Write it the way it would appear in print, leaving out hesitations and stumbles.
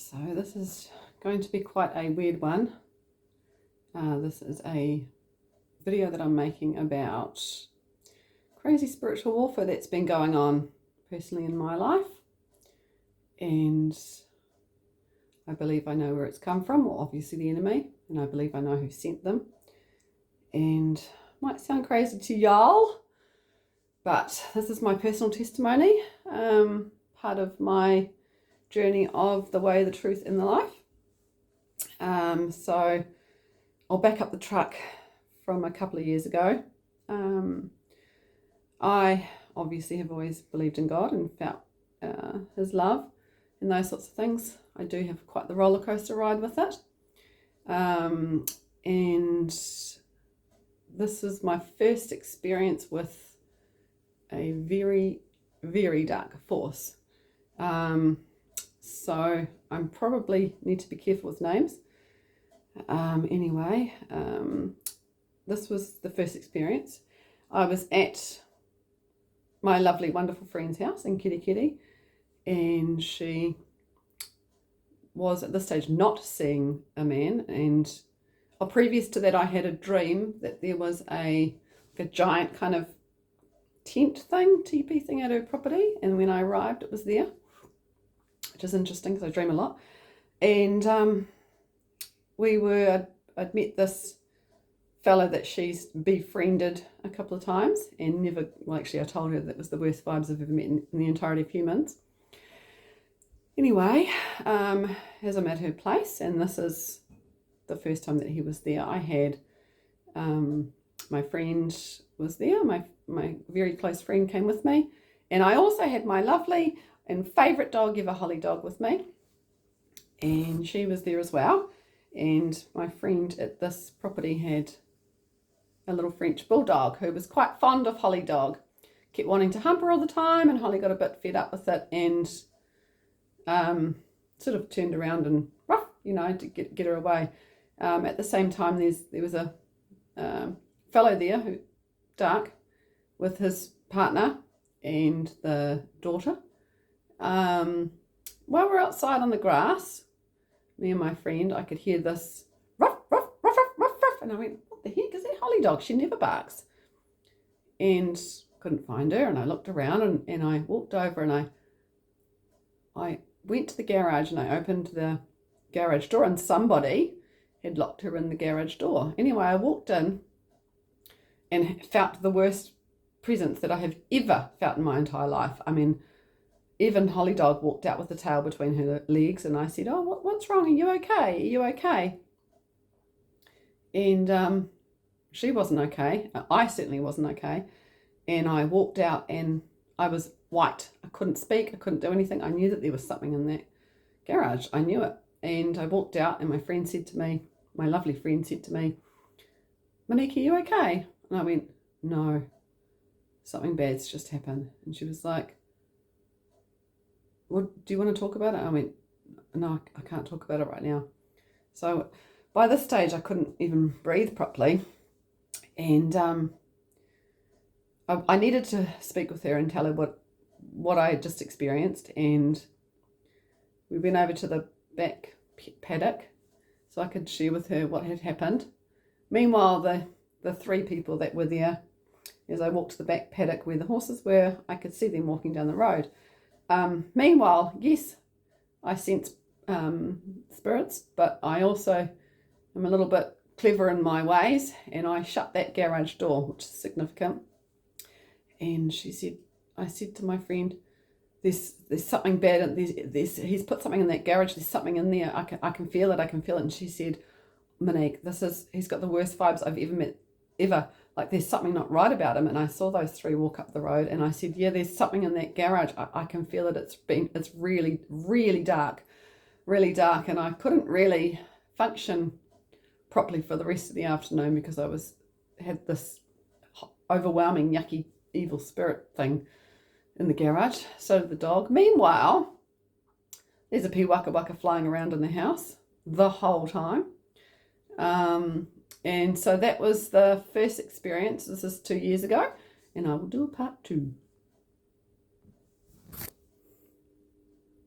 So this is going to be quite a weird one. This is a video that I'm making about crazy spiritual warfare that's been going on personally in my life. And I believe I know where it's come from, well, obviously the enemy, and I believe I know who sent them. And might sound crazy to y'all, but this is my personal testimony, part of my journey of the way, the truth, and the life. So I'll back up the truck from a couple of years ago. I obviously have always believed in God and felt his love and those sorts of things. I do have quite the roller coaster ride with it. And this is my first experience with a very, very dark force. So I probably need to be careful with names. Anyway, this was the first experience. I was at my lovely, wonderful friend's house in Kirikiri, and she was at this stage not seeing a man. And previous to that, I had a dream that there was a giant kind of tent thing, teepee thing at her property, and when I arrived, it was there, which is interesting because I dream a lot. And I'd met this fella that she's befriended a couple of times, and never, well, actually I told her that was the worst vibes I've ever met in the entirety of humans. Anyway, as I'm at her place, and this is the first time that he was there, I had my friend was there, my very close friend came with me, and I also had my lovely and favourite dog ever, Holly Dog, with me, and she was there as well. And my friend at this property had a little French bulldog who was quite fond of Holly Dog, kept wanting to hump her all the time, and Holly got a bit fed up with it and sort of turned around and ruff, to get her away. At the same time, there was a fellow there, dark, with his partner and the daughter. While we're outside on the grass, me and my friend, I could hear this ruff, ruff, ruff, ruff, ruff, ruff, and I went, what the heck is that Holly Dog? She never barks. And couldn't find her, and I looked around, and I walked over, and I went to the garage, and I opened the garage door, and somebody had locked her in the garage door. Anyway, I walked in and felt the worst presence that I have ever felt in my entire life. I mean, even Holly Dog walked out with the tail between her legs, and I said, oh, what's wrong? Are you okay? Are you okay? And she wasn't okay. I certainly wasn't okay. And I walked out, and I was white. I couldn't speak. I couldn't do anything. I knew that there was something in that garage. I knew it. And I walked out, and my lovely friend said to me, Monique, are you okay? And I went, no, something bad's just happened. And she was like, well, do you want to talk about it? I went, no, I can't talk about it right now. So by this stage, I couldn't even breathe properly. And I needed to speak with her and tell her what I had just experienced. And we went over to the back paddock so I could share with her what had happened. Meanwhile, the three people that were there, as I walked to the back paddock where the horses were, I could see them walking down the road. Meanwhile, yes, I sense spirits, but I also am a little bit clever in my ways, and I shut that garage door, which is significant. And I said to my friend, there's something bad, he's put something in that garage, there's something in there, I can feel it. And she said, Monique, he's got the worst vibes I've ever met, ever. Like, there's something not right about him. And I saw those three walk up the road, and I said, yeah, there's something in that garage. I can feel it. It's really, really dark, and I couldn't really function properly for the rest of the afternoon because I had this overwhelming, yucky, evil spirit thing in the garage. So did the dog. Meanwhile, there's a waka waka flying around in the house the whole time. And so that was the first experience. This is 2 years ago, and I will do a part 2.